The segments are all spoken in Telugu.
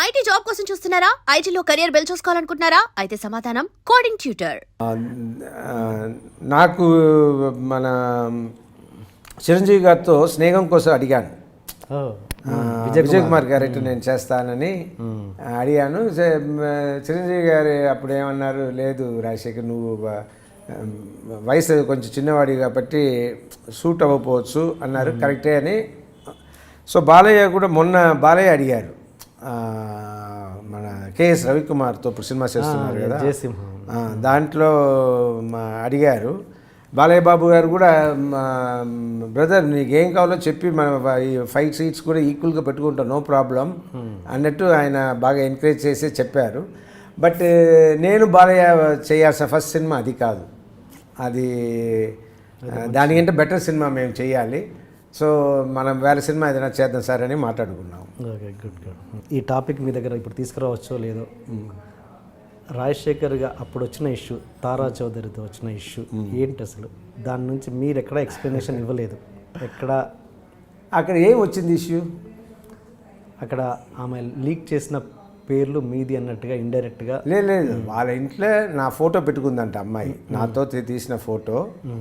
ఐటీ జాబ్ కోసం చూస్తున్నారా? ఐటీలో కెరియర్ బిల్డ్ చూసుకోవాలనుకుంటున్నారా? అయితే సమాధానం కోడింగ్ ట్యూటర్. నాకు మన చిరంజీవి గారితో స్నేహం కోసం అడిగాను. విజయ్ కుమార్ గారికి నేను చేస్తానని అడిగాను. చిరంజీవి గారు అప్పుడు ఏమన్నారు, లేదు రాజశేఖర్, నువ్వు వయసు కొంచెం చిన్నవాడి కాబట్టి సూట్ అవ్వకపోవచ్చు అన్నారు. కరెక్టే అని. సో బాలయ్య కూడా మొన్న బాలయ్య అడిగారు, మన కేఎస్ రవికుమార్తో ఇప్పుడు సినిమా చేస్తున్నారు కదా, దాంట్లో అడిగారు. బాలయ్య బాబు గారు కూడా, బ్రదర్ నీకు ఏం కావాలో చెప్పి మన ఈ 5 సీట్స్ కూడా ఈక్వల్గా పెట్టుకుంటాం, నో ప్రాబ్లం అన్నట్టు ఆయన బాగా ఎంకరేజ్ చేసి చెప్పారు. బట్ నేను బాలయ్య చేయాల్సిన ఫస్ట్ సినిమా అది కాదు, అది దానికంటే బెటర్ సినిమా మేము చేయాలి. సో మనం వేరే సినిమా ఏదైనా చేద్దాం సార్ అని మాట్లాడుకున్నాం. Okay, good good. ఈ టాపిక్ మీ దగ్గర ఇప్పుడు తీసుకురావచ్చో లేదో, రాజశేఖర్గా అప్పుడు వచ్చిన ఇష్యూ, తారా చౌదరితో వచ్చిన ఇష్యూ ఏంటి అసలు? దాని నుంచి మీరు ఎక్కడ ఎక్స్ప్లెనేషన్ ఇవ్వలేదు. అక్కడ ఏం వచ్చింది ఇష్యూ? అక్కడ ఆమె లీక్ చేసిన పేర్లు మీది అన్నట్టుగా ఇండైరెక్ట్గా. లేదు, వాళ్ళ ఇంట్లో నా ఫోటో పెట్టుకుందంట అమ్మాయి, నాతో తీసిన ఫోటో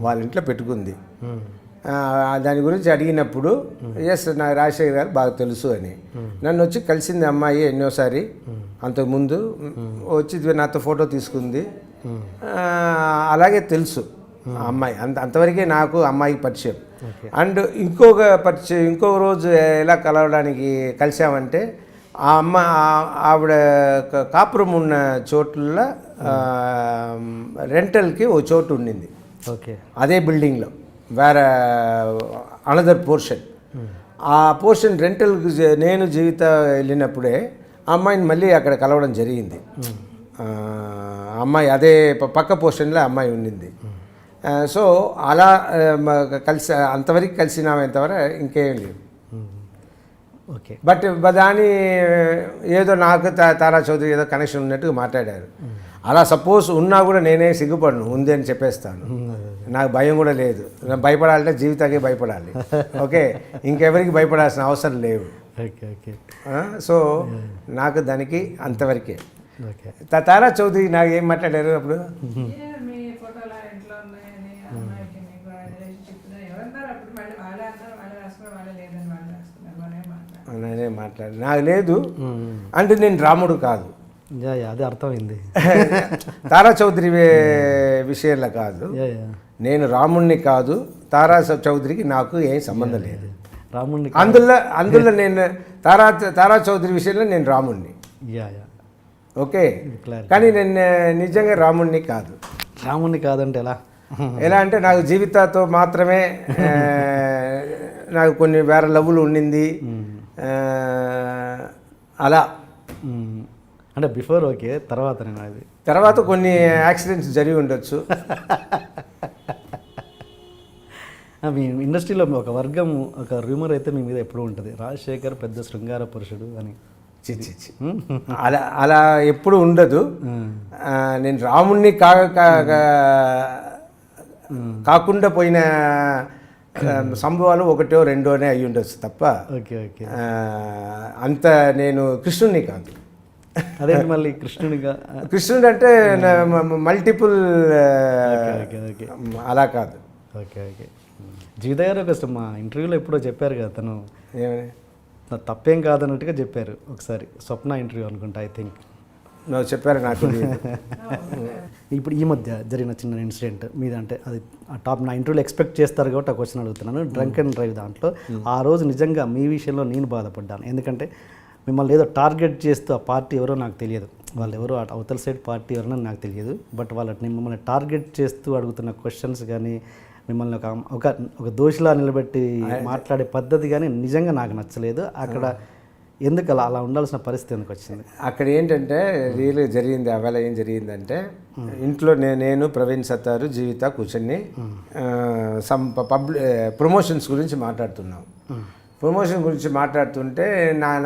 వాళ్ళ ఇంట్లో పెట్టుకుంది. దాని గురించి అడిగినప్పుడు ఎస్ నాకు రాజశేఖర్ గారు బాగా తెలుసు అని, నన్ను వచ్చి కలిసింది అమ్మాయి ఎన్నోసారి. అంతకుముందు వచ్చి నాతో ఫోటో తీసుకుంది. అలాగే తెలుసు అమ్మాయి, అంతవరకే నాకు అమ్మాయికి పరిచయం. అండ్ ఇంకొక రోజు ఎలా కలవడానికి కలిసామంటే, ఆ ఆవిడ కాపురం ఉన్న చోట్ల రెంటల్కి ఓ చోటు ఉండింది. ఓకే, అదే బిల్డింగ్లో వేరే అనదర్ పోర్షన్. ఆ పోర్షన్ రెంటల్కి నేను జీవిత వెళ్ళినప్పుడే ఆ అమ్మాయిని మళ్ళీ అక్కడ కలవడం జరిగింది. అమ్మాయి అదే పక్క పోర్షన్లో అమ్మాయి ఉండింది. సో అలా కలిసి అంతవరకు కలిసినామంతవరకు ఇంకేం లేదు. ఓకే, బట్ దాని ఏదో నాకు తారా చౌదరి ఏదో కనెక్షన్ ఉన్నట్టుగా మాట్లాడారు. అలా సపోజ్ ఉన్నా కూడా నేనే సిగ్గుపడను, ఉంది అని చెప్పేస్తాను. నాకు భయం కూడా లేదు. భయపడాలంటే జీవితానికి భయపడాలి. ఓకే, ఇంకెవరికి భయపడాల్సిన అవసరం లేవు. సో నాకు దానికి అంతవరకే. తారా చౌదరి నాకు ఏం మాట్లాడారు అప్పుడు? నేనే మాట్లాడు, నాకు లేదు అంటే నేను రాముడు కాదు, అది అర్థమైంది. తారా చౌదరి విషయంలో కాదు, నేను రాముణ్ణి కాదు, తారా చౌదరికి నాకు ఏం సంబంధం లేదు. రాముణ్ణి అందులో నేను తారా చౌదరి విషయంలో నేను రాముణ్ణి. ఓకే, కానీ నేను నిజంగా రాముణ్ణి కాదు. రాముణ్ణి కాదంటే ఎలా అంటే, నాకు జీవితాతో మాత్రమే నాకు కొన్ని వేరే లవ్వులు ఉండింది. అలా అంటే బిఫోర్ ఓకే, తర్వాత కొన్ని యాక్సిడెంట్స్ జరిగి ఉండొచ్చు. మీ ఇండస్ట్రీలో ఒక వర్గం, ఒక రూమర్ అయితే మీ మీద ఎప్పుడు ఉంటుంది, రాజశేఖర్ పెద్ద శృంగార పురుషుడు అని. అలా ఎప్పుడు ఉండదు. నేను రాముణ్ణి కాకుండా పోయిన సంభవాలు ఒకటో రెండోనే అయ్యి ఉండొచ్చు తప్ప అంత నేను కృష్ణుడిని కాదు. అదే మళ్ళీ కృష్ణుడు అంటే మల్టిపుల్ అలా కాదు. Okay okay. జీవిత గారు ఒక మా ఇంటర్వ్యూలో ఎప్పుడో చెప్పారు కదా, తను ఏమని తప్పేం కాదన్నట్టుగా చెప్పారు ఒకసారి, స్వప్న ఇంటర్వ్యూ అనుకుంటా, ఐ థింక్. నువ్వు చెప్పారు నాకు. ఇప్పుడు ఈ మధ్య జరిగిన చిన్న ఇన్సిడెంట్ మీద, అంటే అది నా ఇంటర్వ్యూలో ఎక్స్పెక్ట్ చేస్తారు కాబట్టి ఆ క్వశ్చన్ అడుగుతున్నాను. డ్రంక్ అండ్ డ్రైవ్ దాంట్లో ఆ రోజు నిజంగా మీ విషయంలో నేను బాధపడ్డాను. ఎందుకంటే మిమ్మల్ని ఏదో టార్గెట్ చేస్తూ, ఆ పార్టీ ఎవరో నాకు తెలియదు, వాళ్ళు ఎవరో అవతల సైడ్ పార్టీ ఎవరో నాకు తెలియదు, బట్ వాళ్ళని మిమ్మల్ని టార్గెట్ చేస్తూ అడుగుతున్న క్వశ్చన్స్ కానీ, మిమ్మల్ని ఒక దోషిలా నిలబెట్టి మాట్లాడే పద్ధతి కానీ నిజంగా నాకు నచ్చలేదు. అక్కడ ఎందుకు అలా ఉండాల్సిన పరిస్థితి ఎందుకు వచ్చింది? అక్కడ ఏంటంటే రియల్గా జరిగింది, అవేళ ఏం జరిగిందంటే, ఇంట్లో నేను ప్రవీణ్ సత్తారు జీవిత కూర్చొని ప్రమోషన్స్ గురించి మాట్లాడుతున్నాం. ప్రమోషన్ గురించి మాట్లాడుతుంటే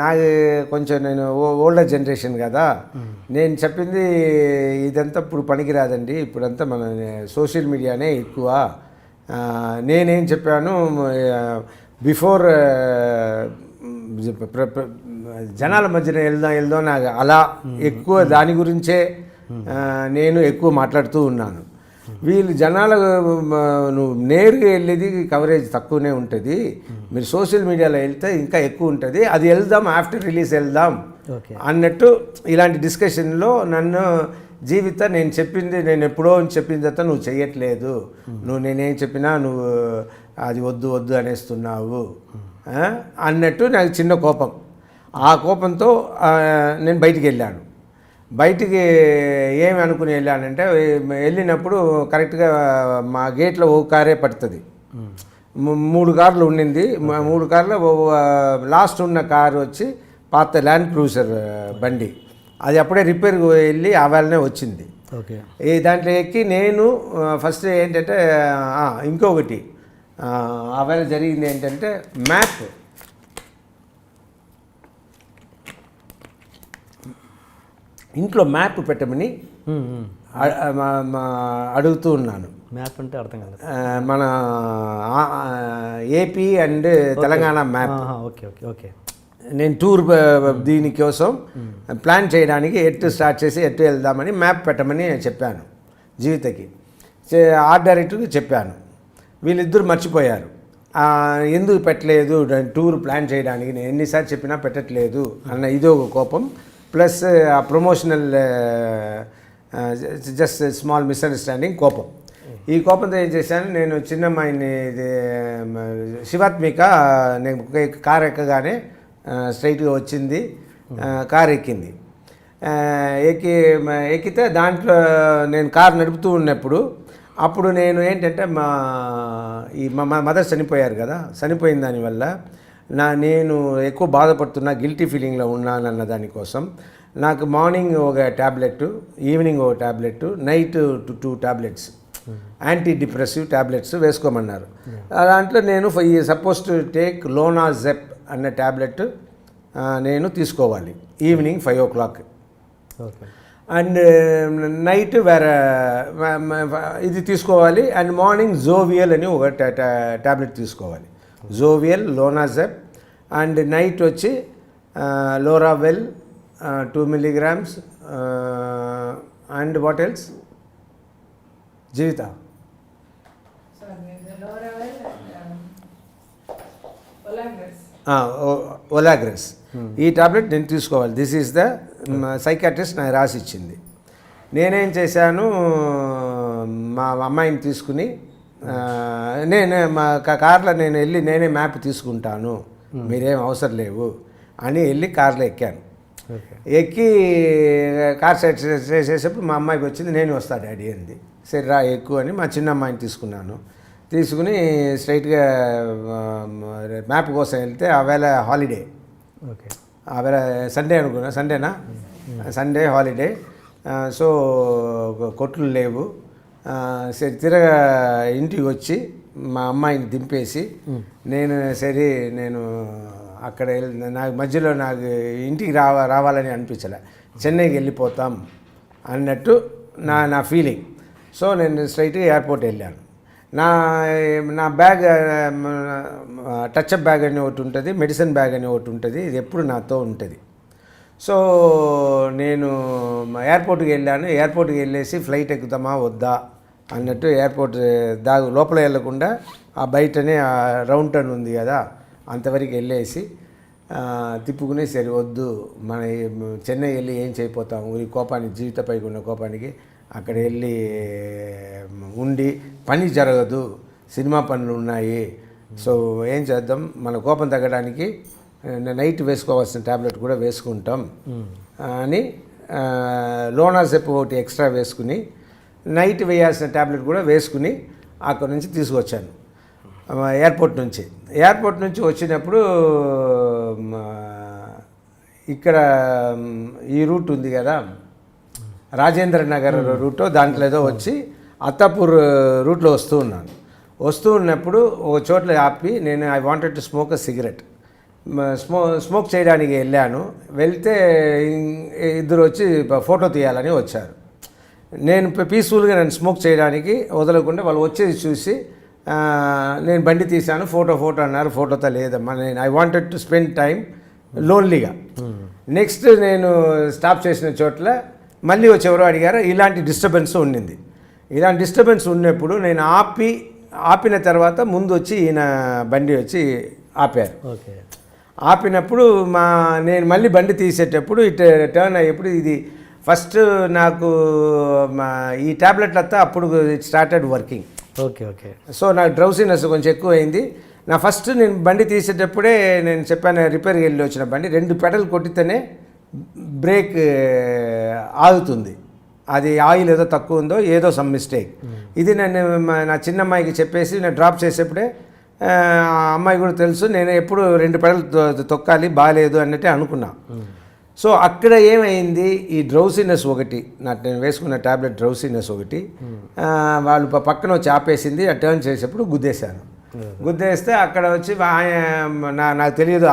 నాకు కొంచెం, నేను ఓల్డర్ జనరేషన్ కదా, నేను చెప్పింది ఇదంతా ఇప్పుడు పనికిరాదండి, ఇప్పుడంతా మన సోషల్ మీడియానే ఎక్కువ. నేనేం చెప్పాను, బిఫోర్ జనాల మధ్యన వెళ్దాం నాకు అలా ఎక్కువ దాని గురించే నేను ఎక్కువ మాట్లాడుతూ ఉన్నాను. వీళ్ళు జనాల నువ్వు నేరుగా వెళ్ళేది కవరేజ్ తక్కువనే ఉంటుంది, మీరు సోషల్ మీడియాలో వెళ్తే ఇంకా ఎక్కువ ఉంటుంది, అది వెళ్దాం ఆఫ్టర్ రిలీజ్ వెళ్దాం అన్నట్టు ఇలాంటి డిస్కషన్లో నన్ను జీవిత నేను ఎప్పుడో చెప్పిన తర్వాత నువ్వు చెయ్యట్లేదు, నేనేం చెప్పినా నువ్వు అది వద్దు అనేస్తున్నావు అన్నట్టు నాకు చిన్న కోపం. ఆ కోపంతో నేను బయటికి వెళ్ళాను. బయటికి ఏమి అనుకుని వెళ్ళానంటే వెళ్ళినప్పుడు కరెక్ట్గా మా గేట్లో ఒక కారే పడుతుంది, 3 కార్లు ఉండింది. 3 కార్లో లాస్ట్ ఉన్న కారు వచ్చి పాత ల్యాండ్ క్రూజర్ బండి, అది అప్పుడే రిపేర్కి వెళ్ళి ఆవేళనే వచ్చింది. ఓకే, ఈ దాంట్లో ఎక్కి నేను ఫస్ట్ ఏంటంటే ఇంకొకటి ఆవేళ జరిగింది ఏంటంటే మ్యాప్ ఇంట్లో మ్యాప్ పెట్టమని అడుగుతూ ఉన్నాను. మ్యాప్ అంటే అర్థం కాదు. మన AP and Telangana map. Okay okay okay. నేను టూర్ దీనికోసం ప్లాన్ చేయడానికి ఎటు స్టార్ట్ చేసి ఎటు వెళ్దామని మ్యాప్ పెట్టమని చెప్పాను జీవితకి. ఆర్ట్ డైరెక్టర్కి చెప్పాను. వీళ్ళిద్దరూ మర్చిపోయారు. ఎందుకు పెట్టలేదు టూర్ ప్లాన్ చేయడానికి, నేను ఎన్నిసార్లు చెప్పినా పెట్టట్లేదు అన్న ఇదో కోపం, ప్లస్ ఆ ప్రమోషనల్ జస్ట్ స్మాల్ మిస్అండర్స్టాండింగ్ కోపం. ఈ కోపంతో ఏం చేశాను, నేను చిన్నమ్మాయిని శివాత్మిక నేను కారు ఎక్కగానే స్ట్రైట్గా వచ్చింది, కారు ఎక్కింది. ఎక్కితే దాంట్లో నేను కారు నడుపుతూ ఉన్నప్పుడు అప్పుడు నేను ఏంటంటే మా మదర్ చనిపోయారు కదా, చనిపోయిన దానివల్ల నేను ఎక్కువ బాధపడుతున్నా, గిల్టీ ఫీలింగ్లో ఉన్నానన్న దానికోసం నాకు మార్నింగ్ ఒక ట్యాబ్లెట్, ఈవినింగ్ ఒక tablet, night 2 tablets anti depressive tablets వేసుకోమన్నారు. దాంట్లో నేను సపోజ్ టు టేక్ లోనాజెప్ అన్న ట్యాబ్లెట్ నేను తీసుకోవాలి ఈవినింగ్ 5 o'clock. అండ్ నైట్ వేరే ఇది తీసుకోవాలి. అండ్ మార్నింగ్ జోవియల్ అని ఒక ట్యాబ్లెట్ తీసుకోవాలి, జోవియల్, లోనాజెప్. అండ్ నైట్ వచ్చి లోరావెల్ 2 milligrams. అండ్ వాట్ ఎల్స్ జీవిత? ఒలాగ్రెస్. ఈ టాబ్లెట్ నేను తీసుకోవాలి. దిస్ ఈజ్ ద సైకాట్రిస్ట్ నాకు రాసి ఇచ్చింది. నేనేం చేశాను, మా అమ్మాయిని తీసుకుని నేను మా కార్లో నేను వెళ్ళి నేనే మ్యాప్ తీసుకుంటాను, మీరేం అవసరం లేవు అని వెళ్ళి కార్లో ఎక్కాను. ఎక్కి కార్ సైడ్ చేసేటప్పుడు మా అమ్మాయికి వచ్చింది, నేను వస్తా డాడీ అంది. సరే రా ఎక్కువ అని మా చిన్న అమ్మాయిని తీసుకున్నాను. తీసుకుని స్ట్రైట్గా మ్యాప్ కోసం వెళ్తే ఆవేళ హాలిడే, ఆవేళ సండే అనుకున్నా, సండే హాలిడే. సో కొట్లు లేవు. సరే తిరగా ఇంటికి వచ్చి మా అమ్మాయిని దింపేసి నేను అక్కడ నాకు మధ్యలో నాకు ఇంటికి రావాలని అనిపించలే, చెన్నైకి వెళ్ళిపోతాం అన్నట్టు నా ఫీలింగ్. సో నేను స్ట్రైట్గా ఎయిర్పోర్ట్ వెళ్ళాను. నా బ్యాగ్ టచ్అప్ బ్యాగ్ అని ఒకటి ఉంటుంది, మెడిసిన్ బ్యాగ్ అని ఒకటి ఉంటుంది, ఇది ఎప్పుడు నాతో ఉంటుంది. సో నేను ఎయిర్పోర్ట్కి వెళ్ళాను. ఎయిర్పోర్ట్కి వెళ్ళేసి ఫ్లైట్ ఎక్కుతామా వద్దా అన్నట్టు ఎయిర్పోర్ట్ లోపల వెళ్ళకుండా ఆ బయటనే ఆ రౌండ్ టర్న్ ఉంది కదా, అంతవరకు వెళ్ళేసి తిప్పుకుని సరే వద్దు, మన చెన్నై వెళ్ళి ఏం చేయపోతాము, ఈ కోపానికి, జీవితపైకి ఉన్న కోపానికి అక్కడ వెళ్ళి ఉండి పని జరగదు, సినిమా పనులు ఉన్నాయి, సో ఏం చేద్దాం, మన కోపం తగ్గడానికి నైట్ వేసుకోవాల్సిన ట్యాబ్లెట్ కూడా వేసుకుంటాం అని లోనాజెప్ ఒకటి ఎక్స్ట్రా వేసుకుని నైట్ వేయాల్సిన ట్యాబ్లెట్ కూడా వేసుకుని అక్కడ నుంచి తీసుకొచ్చాను ఎయిర్పోర్ట్ నుంచి వచ్చినప్పుడు ఇక్కడ ఈ రూట్ ఉంది కదా, రాజేంద్ర నగర్ రూట్లో దాంట్లో ఏదో వచ్చి అత్తాపూర్ రూట్లో వస్తూ ఉన్నప్పుడు ఒక చోట్ల ఆపి నేను I wanted to smoke a cigarette, smoke చేయడానికి వెళ్తే ఇద్దరు వచ్చి ఫోటో తీయాలని వచ్చారు. నేను పీస్ఫుల్గా నేను స్మోక్ చేయడానికి వదలకుండా వాళ్ళు వచ్చేది చూసి నేను బండి తీశాను, ఫోటో అన్నారు. ఫోటోతో లేదమ్మా, నేను I wanted to spend time లోన్లీగా. నెక్స్ట్ నేను స్టాప్ చేసిన చోట్ల మళ్ళీ వచ్చి ఎవరో అడిగారు, ఇలాంటి డిస్టర్బెన్స్ ఉండింది. ఇలాంటి డిస్టర్బెన్స్ ఉన్నప్పుడు నేను ఆపిన తర్వాత ముందు వచ్చి ఈయన బండి వచ్చి ఆపారు. ఓకే. ఆపినప్పుడు నేను మళ్ళీ బండి తీసేటప్పుడు ఇటు టర్న్ అయ్యేప్పుడు ఇది ఫస్ట్ నాకు ఈ ట్యాబ్లెట్ అంతా అప్పుడు it started working. Okay. Okay. So నాకు డ్రౌసీనెస్ కొంచెం ఎక్కువ అయింది. నేను బండి తీసేటప్పుడే నేను చెప్పాను, రిపేర్కి వెళ్ళి వచ్చిన బండి 2 పెడల్ కొట్టితేనే బ్రేక్ ఆగుతుంది. అది ఆయిల్ ఏదో తక్కువ ఉందో ఏదో సమ్ మిస్టేక్. ఇది నేను నా చిన్నమ్మాయికి చెప్పేసి నేను డ్రాప్ చేసేప్పుడే అమ్మాయి కూడా తెలుసు, నేను ఎప్పుడు 2 పెడలు తొక్కాలి, బాగాలేదు అన్నట్టే అనుకున్నా. సో అక్కడ ఏమైంది, ఈ డ్రౌసీనెస్ ఒకటి, నేను వేసుకున్న ట్యాబ్లెట్ డ్రౌసీనెస్ ఒకటి, వాళ్ళు పక్కన వచ్చి ఆపేసింది. టర్న్ చేసేప్పుడు గుద్దేశాను. గుద్దేస్తే అక్కడ వచ్చి నాకు తెలియదు,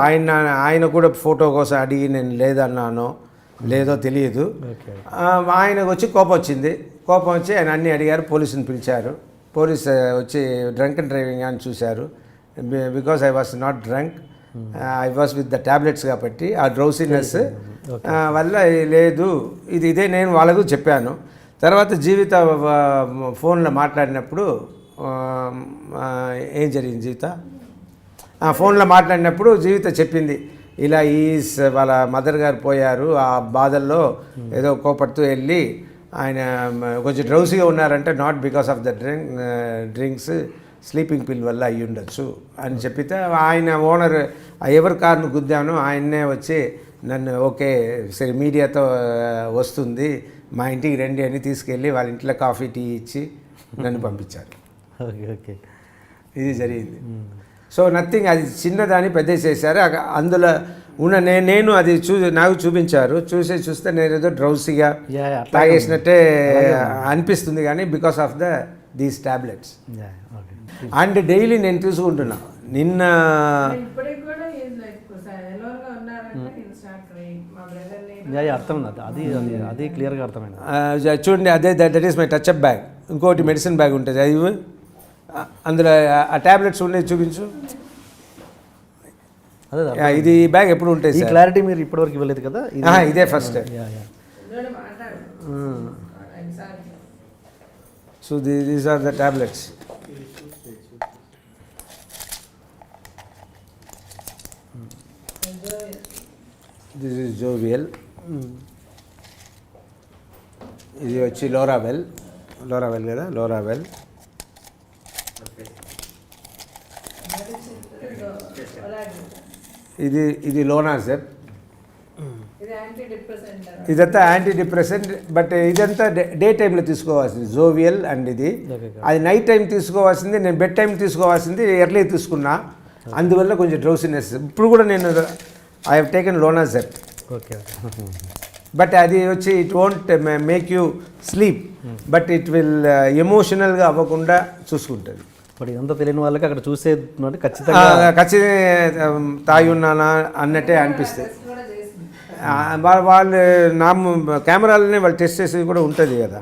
ఆయన కూడా ఫోటో కోసం అడిగి నేను లేదన్నానో లేదో తెలియదు. ఆయనకు వచ్చి కోపం వచ్చింది. కోపం వచ్చి ఆయన అన్నీ అడిగారు, పోలీసుని పిలిచారు. పోలీస్ వచ్చి డ్రంక్ అండ్ డ్రైవింగ్ అని చూశారు. Because I was not drunk, I was with the tablets కాబట్టి ఆ డ్రౌసీనెస్ వల్ల లేదు. ఇదే నేను వాళ్ళకు చెప్పాను. తర్వాత జీవిత ఫోన్లో మాట్లాడినప్పుడు ఏం జరిగింది, ఫోన్లో మాట్లాడినప్పుడు జీవిత చెప్పింది, ఇలా వాళ్ళ మదర్ గారు పోయారు, ఆ బాధల్లో ఏదో కోపడుతూ వెళ్ళి ఆయన కొంచెం డ్రౌసీగా ఉన్నారంటే not because of the drinks, sleeping పిల్ వల్ల అయ్యి ఉండొచ్చు అని చెప్పితే ఆయన ఓనర్ ఎవరి కారును గుద్దానో ఆయన్నే వచ్చి నన్ను ఓకే సరే మీడియాతో వస్తుంది మా ఇంటికి రండి అని తీసుకెళ్ళి వాళ్ళ ఇంట్లో కాఫీ టీ ఇచ్చి నన్ను పంపించారు. ఓకే. ఓకే. ఇది జరిగింది. సో నథింగ్, అది చిన్నదాన్ని పెద్ద చేశారు. అందులో ఉన్న నేను అది నాకు చూపించారు. చూస్తే నేను ఏదో డ్రౌసీగా తాగేసినట్టే అనిపిస్తుంది కానీ because of these tablets. And daily నేను తీసుకుంటున్నా. నిన్న అర్థమైంది, అది క్లియర్గా అర్థమైంది. చూడండి, that is my touch up bag. ఇంకోటి మెడిసిన్ బ్యాగ్ ఉంటుంది, అది అందులో ఆ ట్యాబ్లెట్స్ ఉండేది చూపించు. ఇది బ్యాగ్ ఎప్పుడు ఉంటుంది ఈ క్లారిటీ మీరు ఇప్పటివరకు ఇవ్వలేదు కదా, ఇదే first. So these are the tablets. This is jovial. ఇది వచ్చి లోరావెల్ కదా, లోరావెల్. ఇది లోనాజెప్. ఇదంతా యాంటీ డిప్రెసెంట్, బట్ ఇదంతా డే టైంలో తీసుకోవాల్సింది జోవియల్. అండ్ అది నైట్ టైం తీసుకోవాల్సింది, నేను బెడ్ టైం తీసుకోవాల్సింది ఎర్లీ తీసుకున్నా. అందువల్ల కొంచెం డ్రౌసీనెస్. ఇప్పుడు కూడా నేను I have taken Lonazep. Okay. But అది వచ్చి it won't make you sleep, but it will ఎమోషనల్గా అవ్వకుండా చూసుకుంటుంది. బట్ ఇదంతా తెలియని వాళ్ళకి అక్కడ చూసే ఖచ్చితంగా తాగి ఉన్నానా అన్నట్టే అనిపిస్తుంది. వాళ్ళు కెమెరాలని వాళ్ళు టెస్ట్ చేసేది కూడా ఉంటుంది కదా.